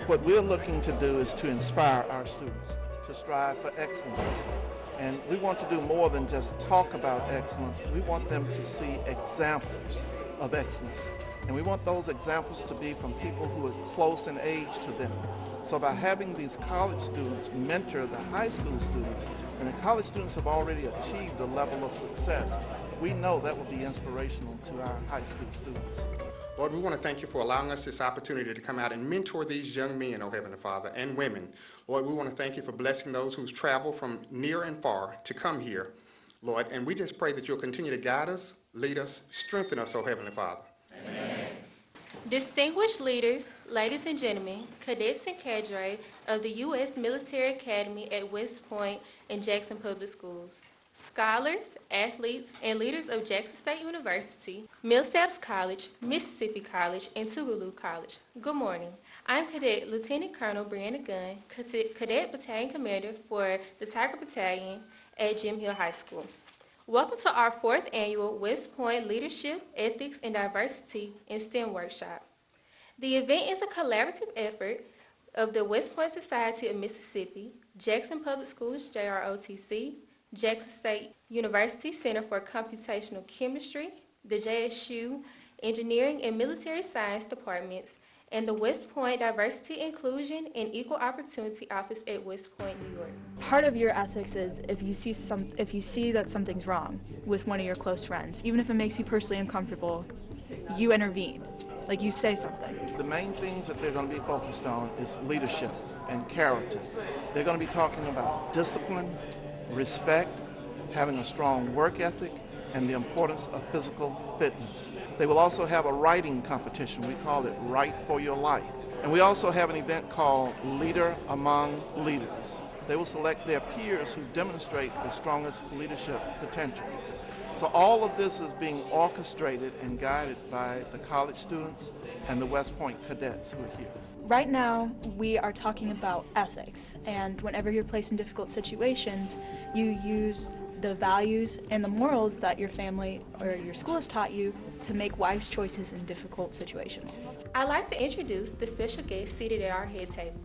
What we're looking to do is to inspire our students to strive for excellence. And we want to do more than just talk about excellence. We want them to see examples of excellence. And we want those examples to be from people who are close in age to them. So by having these college students mentor the high school students, and the college students have already achieved a level of success, we know that will be inspirational to our high school students. Lord, we want to thank you for allowing us this opportunity to come out and mentor these young men, oh Heavenly Father, and women. Lord, we want to thank you for blessing those who's traveled from near and far to come here, Lord, and we just pray that you'll continue to guide us, lead us, strengthen us, oh Heavenly Father. Amen. Distinguished leaders, ladies and gentlemen, cadets and cadre of the U.S. Military Academy at West Point and Jackson Public Schools, scholars, athletes, and leaders of Jackson State University, Millsaps College, Mississippi College, and Tougaloo College. Good morning. I'm Cadet Lieutenant Colonel Brianna Gunn, Cadet Battalion Commander for the Tiger Battalion at Jim Hill High School. Welcome to our 4th annual West Point Leadership, Ethics, and Diversity in STEM Workshop. The event is a collaborative effort of the West Point Society of Mississippi, Jackson Public Schools, JROTC, Jackson State University Center for Computational Chemistry, the JSU Engineering and Military Science Departments, and the West Point Diversity, Inclusion, and Equal Opportunity Office at West Point, New York. Part of your ethics is if you see that something's wrong with one of your close friends, even if it makes you personally uncomfortable, you intervene, like you say something. The main things that they're going to be focused on is leadership and character. They're going to be talking about discipline, respect, having a strong work ethic, and the importance of physical fitness. They will also have a writing competition. We call it Write for Your Life. And we also have an event called Leader Among Leaders. They will select their peers who demonstrate the strongest leadership potential. So all of this is being orchestrated and guided by the college students and the West Point cadets who are here. Right now, we are talking about ethics, and whenever you're placed in difficult situations, you use the values and the morals that your family or your school has taught you to make wise choices in difficult situations. I'd like to introduce the special guest seated at our head table.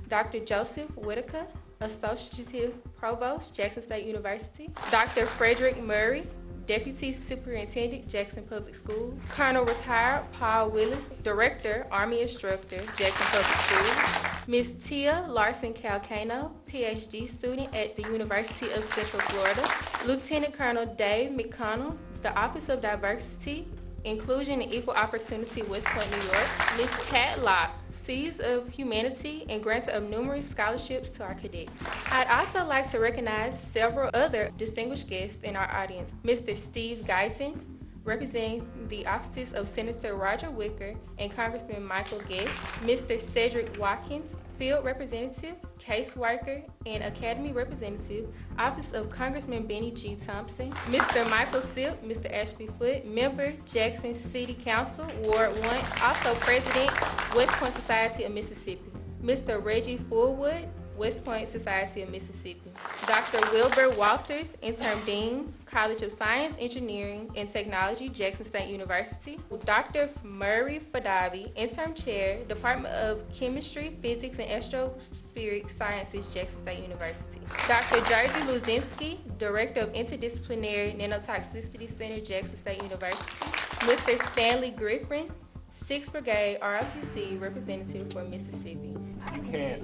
Dr. Joseph Whitaker, Associative Provost, Jackson State University. Dr. Frederick Murray, Deputy Superintendent, Jackson Public Schools. Colonel Retired Paul Willis, Director, Army Instructor, Jackson Public Schools. Ms. Tia Larson Calcagno, PhD student at the University of Central Florida. Lieutenant Colonel Dave McConnell, the Office of Diversity, Inclusion, and Equal Opportunity, West Point, New York. Ms. Pat Locke, Seeds of Humanity, and grantor of numerous scholarships to our cadets. I'd also like to recognize several other distinguished guests in our audience. Mr. Steve Guyton, representing the offices of Senator Roger Wicker and Congressman Michael Guest. Mr. Cedric Watkins, Field Representative, Caseworker, and Academy Representative, Office of Congressman Benny G. Thompson. Mr. Michael Silk, Mr. Ashby Foote, Member, Jackson City Council, Ward 1, also President, West Point Society of Mississippi. Mr. Reggie Fullwood, West Point Society of Mississippi. Dr. Wilbur Walters, Interim Dean, College of Science, Engineering, and Technology, Jackson State University. Dr. Murray Fadavi, Interim Chair, Department of Chemistry, Physics, and Atmospheric Sciences, Jackson State University. Dr. Jerzy Luzinski, Director of Interdisciplinary Nanotoxicity Center, Jackson State University. Mr. Stanley Griffin, 6th Brigade ROTC Representative for Mississippi. You can't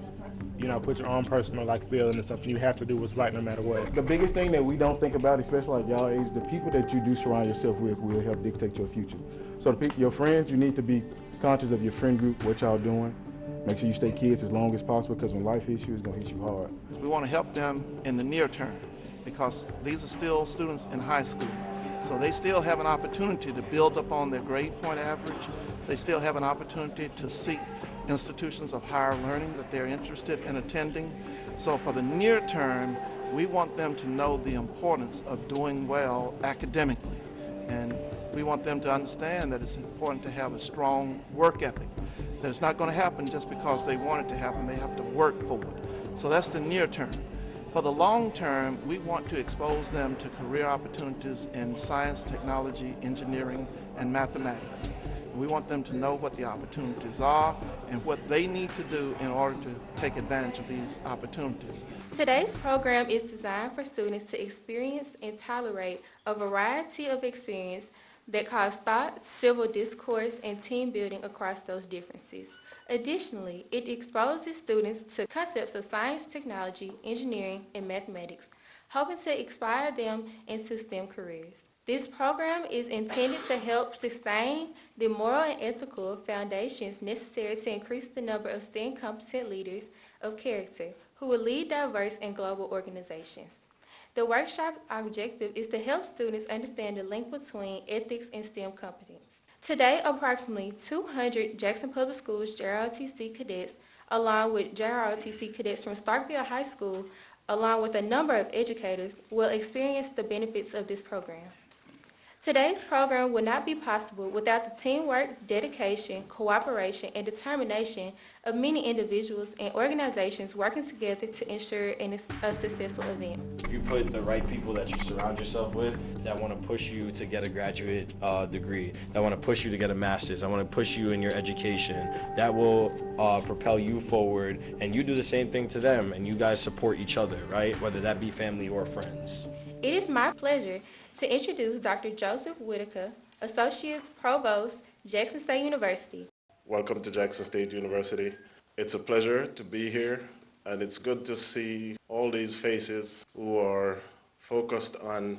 put your own personal feel into something. You have to do what's right no matter what. The biggest thing that we don't think about, especially like y'all age, the people that you do surround yourself with will help dictate your future. So your friends, you need to be conscious of your friend group, what y'all doing. Make sure you stay kids as long as possible, because when life hits you, it's gonna hit you hard. We want to help them in the near term because these are still students in high school. So they still have an opportunity to build upon their grade point average. They still have an opportunity to seek institutions of higher learning that they're interested in attending. So for the near term, we want them to know the importance of doing well academically. And we want them to understand that it's important to have a strong work ethic, that it's not going to happen just because they want it to happen. They have to work for it. So that's the near term. For the long term, we want to expose them to career opportunities in science, technology, engineering, and mathematics. We want them to know what the opportunities are and what they need to do in order to take advantage of these opportunities. Today's program is designed for students to experience and tolerate a variety of experience that cause thought, civil discourse, and team building across those differences. Additionally, it exposes students to concepts of science, technology, engineering, and mathematics, hoping to inspire them into STEM careers. This program is intended to help sustain the moral and ethical foundations necessary to increase the number of STEM competent leaders of character who will lead diverse and global organizations. The workshop objective is to help students understand the link between ethics and STEM competence. Today, approximately 200 Jackson Public Schools JROTC cadets, along with JROTC cadets from Starkville High School, along with a number of educators, will experience the benefits of this program. Today's program would not be possible without the teamwork, dedication, cooperation, and determination of many individuals and organizations working together to ensure a successful event. If you put the right people that you surround yourself with that want to push you to get a graduate degree, that want to push you to get a master's, that want to push you in your education, that will propel you forward, and you do the same thing to them, and you guys support each other, right? Whether that be family or friends. It is my pleasure to introduce Dr. Joseph Whitaker, Associate Provost, Jackson State University. Welcome to Jackson State University. It's a pleasure to be here, and it's good to see all these faces who are focused on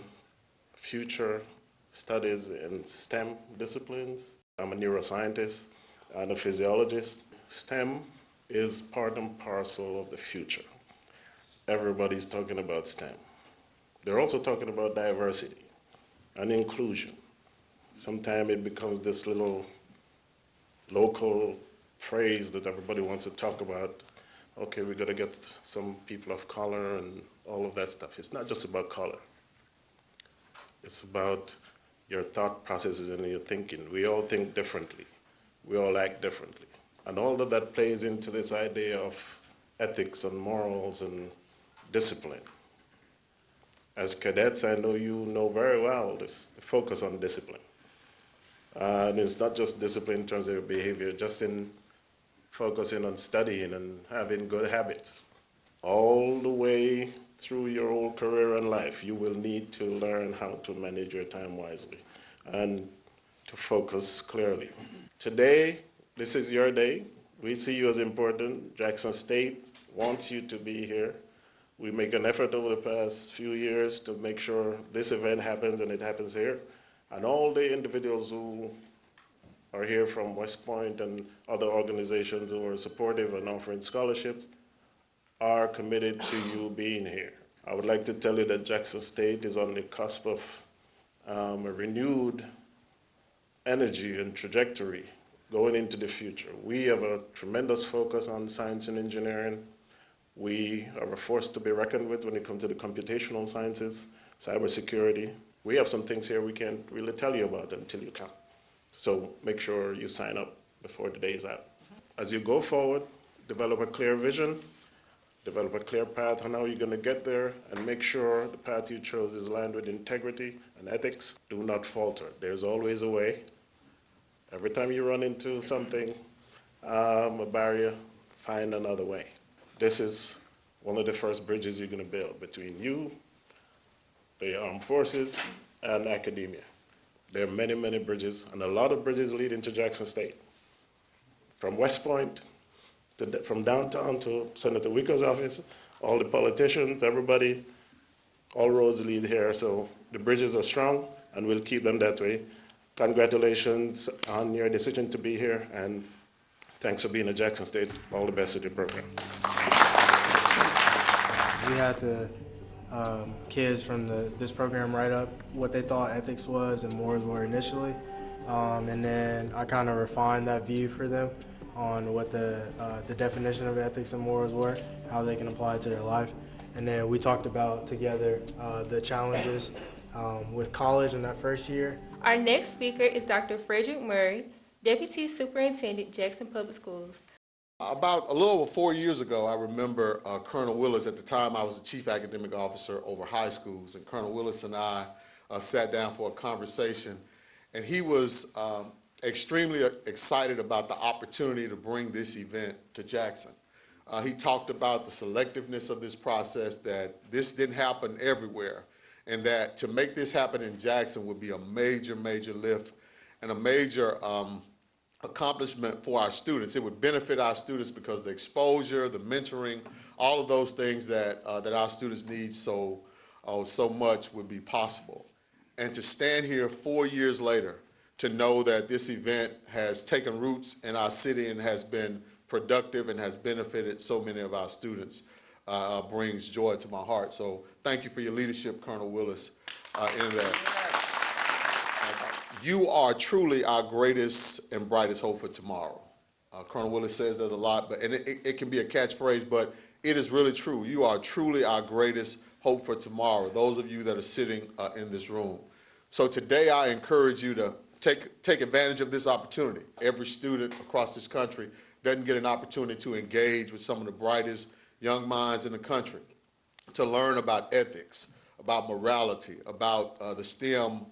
future studies in STEM disciplines. I'm a neuroscientist and a physiologist. STEM is part and parcel of the future. Everybody's talking about STEM. They're also talking about diversity and inclusion. Sometimes it becomes this little local phrase that everybody wants to talk about. Okay, we got to get some people of color and all of that stuff. It's not just about color. It's about your thought processes and your thinking. We all think differently. We all act differently. And all of that plays into this idea of ethics and morals and discipline. As cadets, I know you know very well this focus on discipline. And it's not just discipline in terms of your behavior, just in focusing on studying and having good habits. All the way through your whole career and life, you will need to learn how to manage your time wisely and to focus clearly. Today, this is your day. We see you as important. Jackson State wants you to be here. We make an effort over the past few years to make sure this event happens and it happens here. And all the individuals who are here from West Point and other organizations who are supportive and offering scholarships are committed to you being here. I would like to tell you that Jackson State is on the cusp of a renewed energy and trajectory going into the future. We have a tremendous focus on science and engineering. We are a force to be reckoned with when it comes to the computational sciences, cybersecurity. We have some things here we can't really tell you about until you come. So make sure you sign up before the day is out. As you go forward, develop a clear vision, develop a clear path on how you're going to get there, and make sure the path you chose is aligned with integrity and ethics. Do not falter. There's always a way. Every time you run into something, a barrier, find another way. This is one of the first bridges you're going to build between you, the armed forces, and academia. There are many, many bridges, and a lot of bridges lead into Jackson State. From West Point, from downtown to Senator Whitaker's office, all the politicians, everybody, all roads lead here. So the bridges are strong, and we'll keep them that way. Congratulations on your decision to be here, and thanks for being at Jackson State. All the best with your program. We had the kids from this program write up what they thought ethics was and morals were initially, and then I kind of refined that view for them on what the definition of ethics and morals were, how they can apply it to their life. And then we talked about together the challenges with college in that first year. Our next speaker is Dr. Frederick Murray, Deputy Superintendent, Jackson Public Schools. About a little over 4 years ago, I remember Colonel Willis. At the time, I was the chief academic officer over high schools, and Colonel Willis and I sat down for a conversation, and he was extremely excited about the opportunity to bring this event to Jackson. He talked about the selectiveness of this process, that this didn't happen everywhere, and that to make this happen in Jackson would be a major, major lift and a major accomplishment for our students. It would benefit our students because the exposure, the mentoring, all of those things that our students need so much would be possible. And to stand here 4 years later, to know that this event has taken roots in our city and has been productive and has benefited so many of our students brings joy to my heart. So thank you for your leadership, Colonel Willis, in that. You are truly our greatest and brightest hope for tomorrow. Colonel Willis says that a lot, and it can be a catchphrase, but it is really true. You are truly our greatest hope for tomorrow, those of you that are sitting in this room. So today I encourage you to take advantage of this opportunity. Every student across this country doesn't get an opportunity to engage with some of the brightest young minds in the country, to learn about ethics, about morality, about the STEM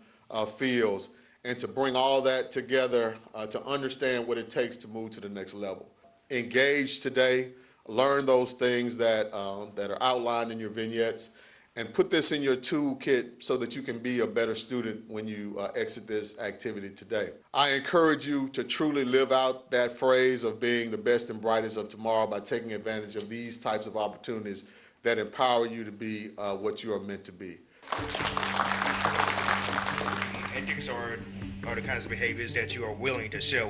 fields, and to bring all that together to understand what it takes to move to the next level. Engage today, learn those things that are outlined in your vignettes, and put this in your toolkit so that you can be a better student when you exit this activity today. I encourage you to truly live out that phrase of being the best and brightest of tomorrow by taking advantage of these types of opportunities that empower you to be what you are meant to be. Ethics are the kinds of behaviors that you are willing to show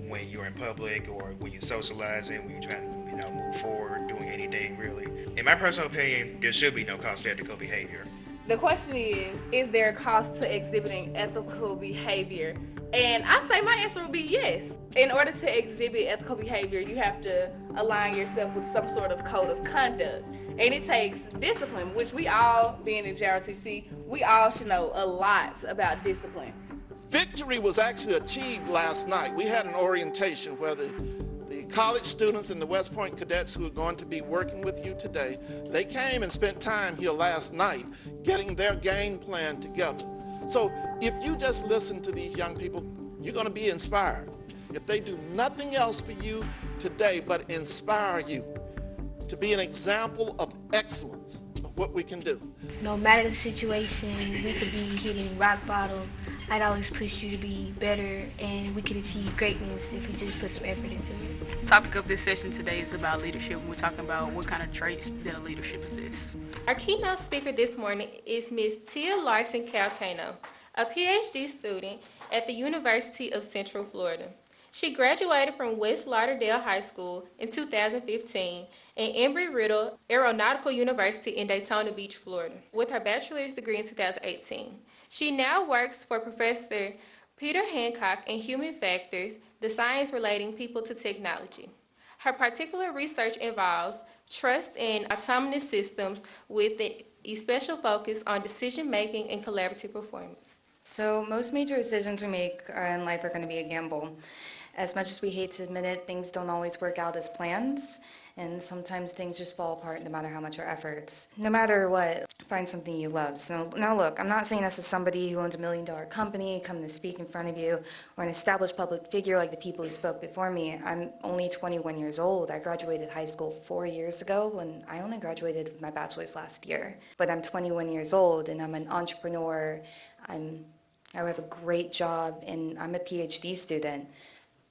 when you're in public or when you're socializing, when you're trying to move forward, doing anything really. In my personal opinion, there should be no cost to ethical behavior. The question is there a cost to exhibiting ethical behavior? And I say my answer would be yes. In order to exhibit ethical behavior, you have to align yourself with some sort of code of conduct. And it takes discipline, which we all, being in JROTC, we all should know a lot about discipline. Victory was actually achieved last night. We had an orientation where the college students and the West Point cadets who are going to be working with you today, they came and spent time here last night getting their game plan together. So if you just listen to these young people, you're going to be inspired. If they do nothing else for you today but inspire you to be an example of excellence of what we can do. No matter the situation, we could be hitting rock bottom. I'd always push you to be better, and we could achieve greatness if we just put some effort into it. The topic of this session today is about leadership. We're talking about what kind of traits that a leadership possesses. Our keynote speaker this morning is Ms. Tia Larson Calcagno, a PhD student at the University of Central Florida. She graduated from West Lauderdale High School in 2015 and Embry-Riddle Aeronautical University in Daytona Beach, Florida, with her bachelor's degree in 2018. She now works for Professor Peter Hancock in Human Factors, the science relating people to technology. Her particular research involves trust in autonomous systems with a special focus on decision-making and collaborative performance. So most major decisions we make in life are going to be a gamble. As much as we hate to admit it, things don't always work out as plans, and sometimes things just fall apart no matter how much our efforts. No matter what, find something you love. So now look, I'm not saying this as somebody who owns $1 million company coming to speak in front of you, or an established public figure like the people who spoke before me. I'm only 21 years old. I graduated high school 4 years ago, and I only graduated with my bachelor's last year. But I'm 21 years old, and I'm an entrepreneur. I have a great job, and I'm a PhD student.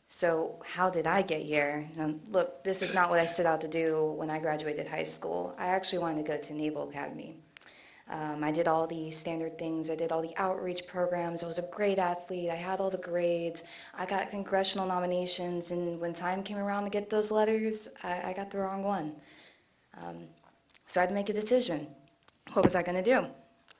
So how did I get here? Look, this is not what I set out to do when I graduated high school. I actually wanted to go to Naval Academy. I did all the standard things. I did all the outreach programs. I was a great athlete. I had all the grades. I got congressional nominations, and when time came around to get those letters, I got the wrong one. So I had to make a decision. What was I going to do?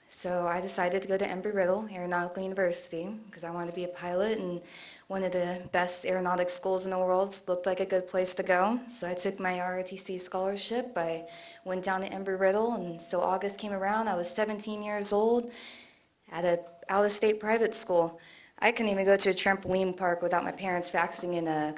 So I decided to go to Embry-Riddle Aeronautical University because I wanted to be a pilot, and one of the best aeronautics schools in the world looked like a good place to go. So I took my ROTC scholarship. I went down to Embry-Riddle, and so August came around. I was 17 years old at an out-of-state private school. I couldn't even go to a trampoline park without my parents faxing in a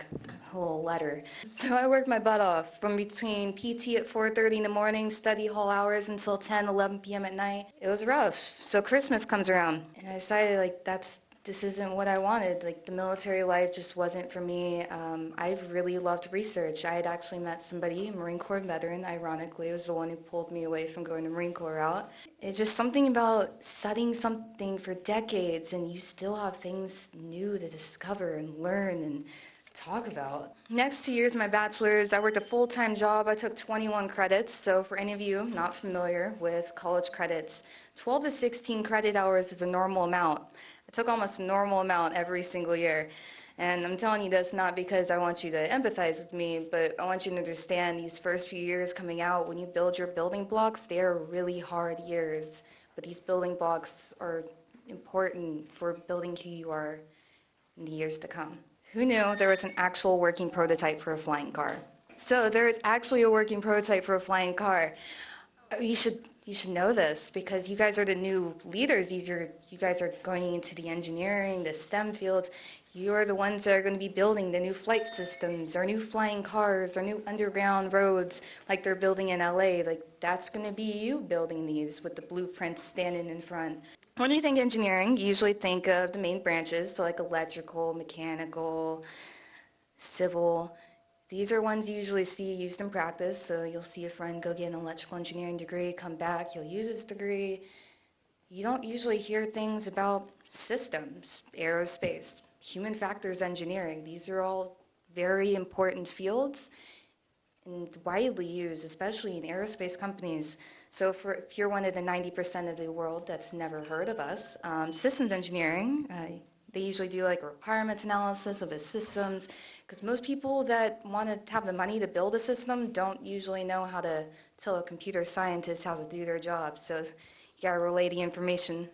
little letter. So I worked my butt off from between PT at 4:30 in the morning, study hall hours until 10, 11 p.m. at night. It was rough. So Christmas comes around, and I decided, that's this isn't what I wanted. Like, the military life just wasn't for me. I really loved research. I had actually met somebody, a Marine Corps veteran, ironically. It was the one who pulled me away from going the Marine Corps route. It's just something about studying something for decades and you still have things new to discover and learn and talk about. Next 2 years, my bachelor's, I worked a full-time job. I took 21 credits. So for any of you not familiar with college credits, 12 to 16 credit hours is a normal amount. I took almost a normal amount every single year. And I'm telling you this not because I want you to empathize with me, but I want you to understand these first few years coming out, when you build your building blocks, they are really hard years. But these building blocks are important for building who you are in the years to come. Who knew there was an actual working prototype for a flying car? So there is actually a working prototype for a flying car. You should know this because you guys are the new leaders. You guys are going into the engineering, the STEM fields. You are the ones that are going to be building the new flight systems, or new flying cars, or new underground roads like they're building in LA. Like, that's going to be you building these with the blueprints standing in front. When you think engineering, you usually think of the main branches, so like electrical, mechanical, civil. These are ones you usually see used in practice, so you'll see a friend go get an electrical engineering degree, come back, he'll use his degree. You don't usually hear things about systems, aerospace, human factors engineering. These are all very important fields and widely used, especially in aerospace companies. So if you're one of the 90% of the world that's never heard of us, systems engineering, they usually do like a requirements analysis of the systems, because most people that want to have the money to build a system don't usually know how to tell a computer scientist how to do their job. So you gotta relay the information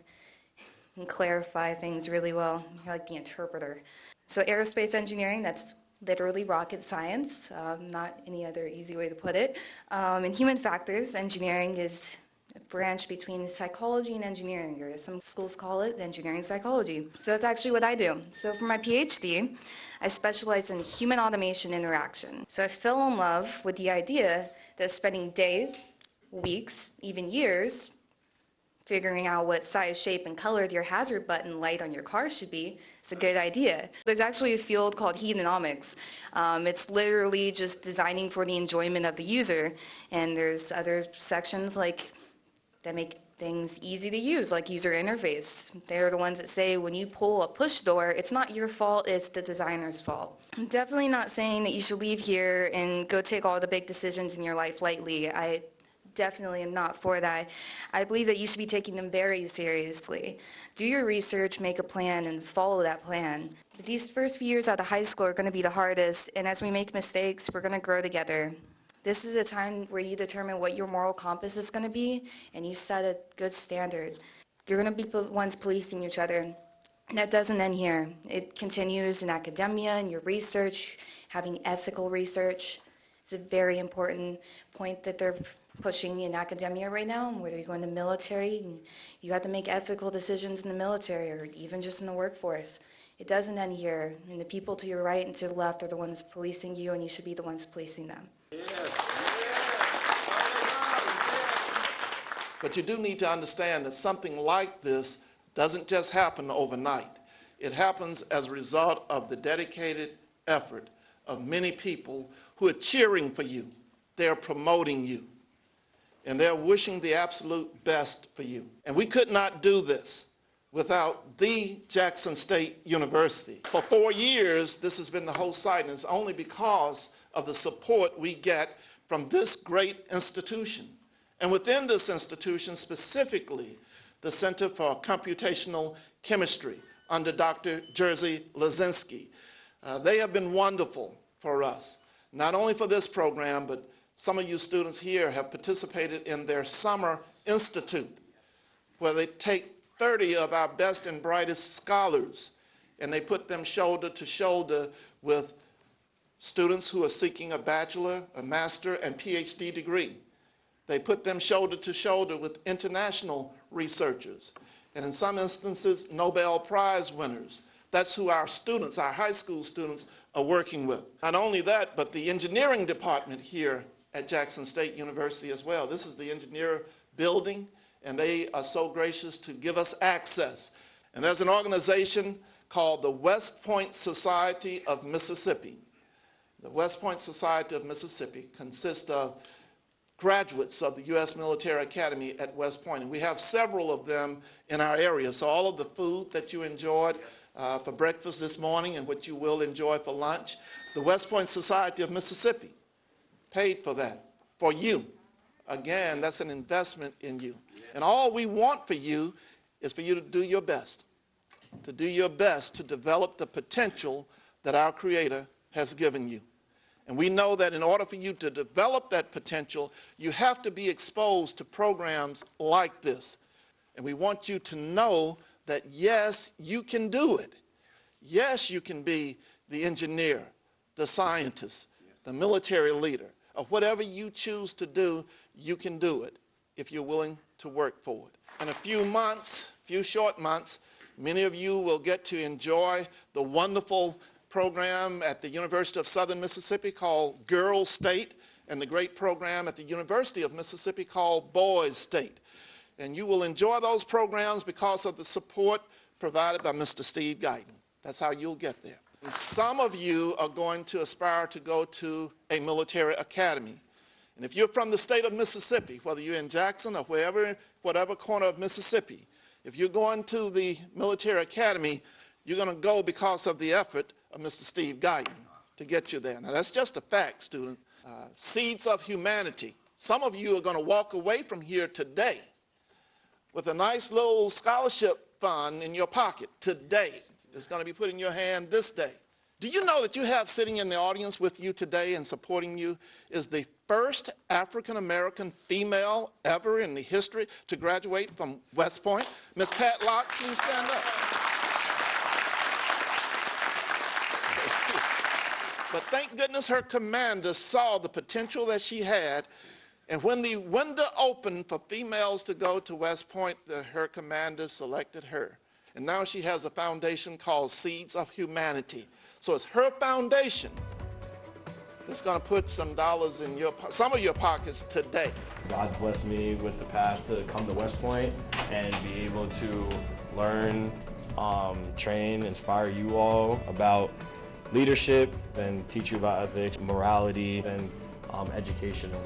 and clarify things really well. You're like the interpreter. So aerospace engineering, that's literally rocket science, not any other easy way to put it. And human factors engineering is a branch between psychology and engineering, or as some schools call it, engineering psychology. So that's actually what I do. So for my PhD, I specialize in human automation interaction. So I fell in love with the idea that spending days, weeks, even years, figuring out what size, shape, and color your hazard button light on your car should be is a good idea. There's actually a field called hedonomics. It's literally just designing for the enjoyment of the user. And there's other sections like that make things easy to use, like user interface. They're the ones that say when you pull a push door, it's not your fault, it's the designer's fault. I'm definitely not saying that you should leave here and go take all the big decisions in your life lightly. I definitely am not for that. I believe that you should be taking them very seriously. Do your research, make a plan, and follow that plan. But these first few years out of high school are going to be the hardest, and as we make mistakes, we're going to grow together. This is a time where you determine what your moral compass is going to be, and you set a good standard. You're going to be the ones policing each other. That doesn't end here. It continues in academia, in your research, having ethical research. It's a very important point that they're pushing in academia right now, whether you go in the military, and you have to make ethical decisions in the military, or even just in the workforce. It doesn't end here, and the people to your right and to the left are the ones policing you, and you should be the ones policing them. But you do need to understand that something like this doesn't just happen overnight. It happens as a result of the dedicated effort of many people who are cheering for you. They're promoting you. And they're wishing the absolute best for you. And we could not do this without the Jackson State University. For 4 years, this has been the whole site, and it's only because of the support we get from this great institution. And within this institution, specifically, the Center for Computational Chemistry under Dr. Jerzy Lazinski. They have been wonderful for us, not only for this program, but some of you students here have participated in their summer institute, where they take 30 of our best and brightest scholars, and they put them shoulder to shoulder with students who are seeking a bachelor, a master, and PhD degree. They put them shoulder to shoulder with international researchers, and in some instances, Nobel Prize winners. That's who our students, our high school students, are working with. Not only that, but the engineering department here at Jackson State University as well. This is the engineer building, and they are so gracious to give us access. And there's an organization called the West Point Society of Mississippi. The West Point Society of Mississippi consists of graduates of the U.S. Military Academy at West Point, and we have several of them in our area. So all of the food that you enjoyed for breakfast this morning and what you will enjoy for lunch, the West Point Society of Mississippi paid for that, for you. Again, that's an investment in you. And all we want for you is for you to do your best, to develop the potential that our Creator has given you. And we know that in order for you to develop that potential, you have to be exposed to programs like this. And we want you to know that, yes, you can do it. Yes, you can be the engineer, the scientist, the military leader, or whatever you choose to do, you can do it if you're willing to work for it. In a few months, few short months, many of you will get to enjoy the wonderful program at the University of Southern Mississippi called Girls State, and the great program at the University of Mississippi called Boys State. And you will enjoy those programs because of the support provided by Mr. Steve Guyton. That's how you'll get there. And some of you are going to aspire to go to a military academy. And if you're from the state of Mississippi, whether you're in Jackson or whatever corner of Mississippi, if you're going to the military academy, you're going to go because of the effort of Mr. Steve Guyton to get you there. Now, that's just a fact, student. Seeds of Humanity. Some of you are going to walk away from here today with a nice little scholarship fund in your pocket today. It's going to be put in your hand this day. Do you know that you have sitting in the audience with you today and supporting you is the first African-American female ever in the history to graduate from West Point? Miss Pat Locke, please stand up. But thank goodness her commander saw the potential that she had, and when the window opened for females to go to West Point, her commander selected her. And now she has a foundation called Seeds of Humanity. So it's her foundation that's going to put some dollars in some of your pockets today. God's blessed me with the path to come to West Point and be able to learn, train, inspire you all about leadership and teach you about ethics, morality, and educational.